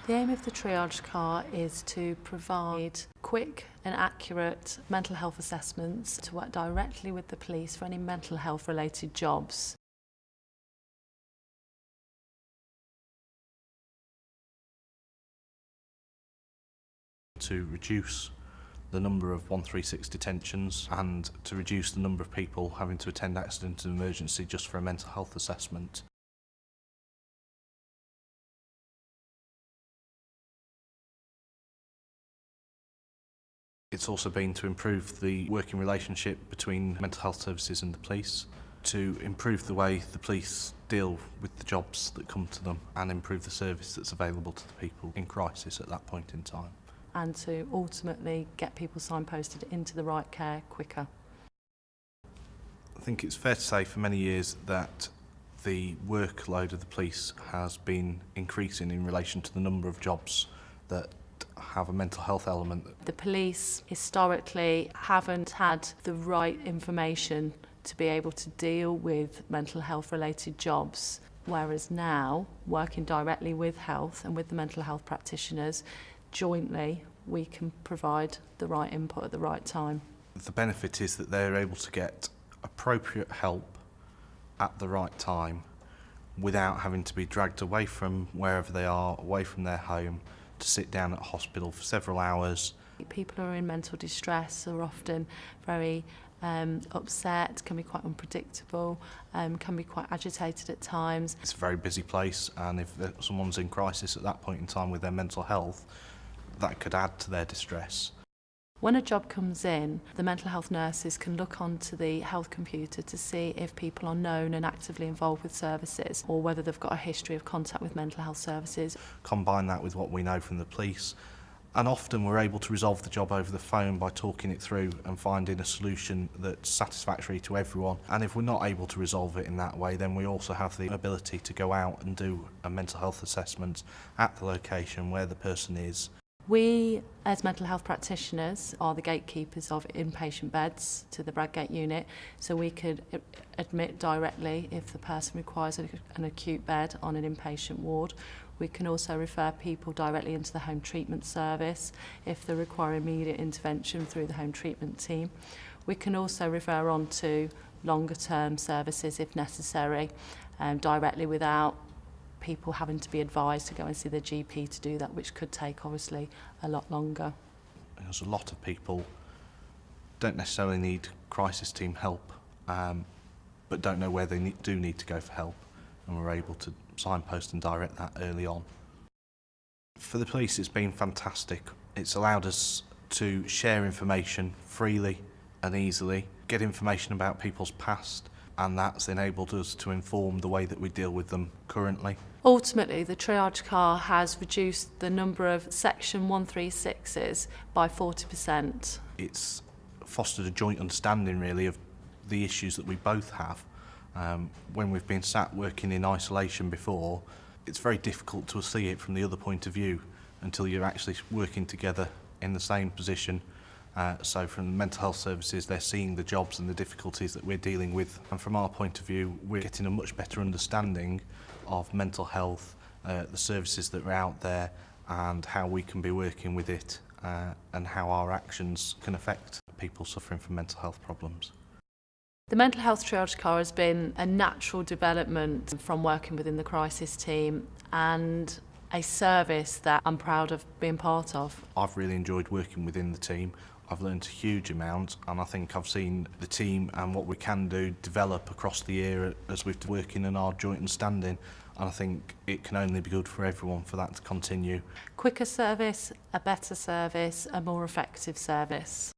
The aim of the triage car is to provide quick and accurate mental health assessments to work directly with the police for any mental health related jobs. To reduce the number of 136 detentions and to reduce the number of people having to attend accident and emergency just for a mental health assessment. It's also been to improve the working relationship between mental health services and the police, to improve the way the police deal with the jobs that come to them and improve the service that's available to the people in crisis at that point in time. And to ultimately get people signposted into the right care quicker. I think it's fair to say for many years that the workload of the police has been increasing in relation to the number of jobs that have a mental health element. The police historically haven't had the right information to be able to deal with mental health related jobs, whereas now, working directly with health and with the mental health practitioners, jointly we can provide the right input at the right time. The benefit is that they're able to get appropriate help at the right time without having to be dragged away from wherever they are, away from their home, to sit down at hospital for several hours. People who are in mental distress are often very upset, can be quite unpredictable, can be quite agitated at times. It's a very busy place, and if someone's in crisis at that point in time with their mental health, that could add to their distress. When a job comes in, the mental health nurses can look onto the health computer to see if people are known and actively involved with services, or whether they've got a history of contact with mental health services. Combine that with what we know from the police, and often we're able to resolve the job over the phone by talking it through and finding a solution that's satisfactory to everyone. And if we're not able to resolve it in that way, then we also have the ability to go out and do a mental health assessment at the location where the person is. We, as mental health practitioners, are the gatekeepers of inpatient beds to the Bradgate unit, so we could admit directly if the person requires an acute bed on an inpatient ward. We can also refer people directly into the home treatment service if they require immediate intervention through the home treatment team. We can also refer on to longer term services if necessary, directly without people having to be advised to go and see their GP to do that, which could take obviously a lot longer. There's a lot of people don't necessarily need crisis team help, but don't know where they do need to go for help, and we're able to signpost and direct that early on. For the police, it's been fantastic. It's allowed us to share information freely and easily, get information about people's past, and that's enabled us to inform the way that we deal with them currently. Ultimately, the triage car has reduced the number of Section 136s by 40%. It's fostered a joint understanding really of the issues that we both have. When we've been sat working in isolation before, it's very difficult to see it from the other point of view until you're actually working together in the same position. So from the mental health services, they're seeing the jobs and the difficulties that we're dealing with. And from our point of view, we're getting a much better understanding of mental health, the services that are out there, and how we can be working with it, and how our actions can affect people suffering from mental health problems. The mental health triage car has been a natural development from working within the crisis team, and a service that I'm proud of being part of. I've really enjoyed working within the team. I've learned a huge amount, and I think I've seen the team and what we can do develop across the year as we've been working in our joint understanding, and I think it can only be good for everyone for that to continue. Quicker service, a better service, a more effective service.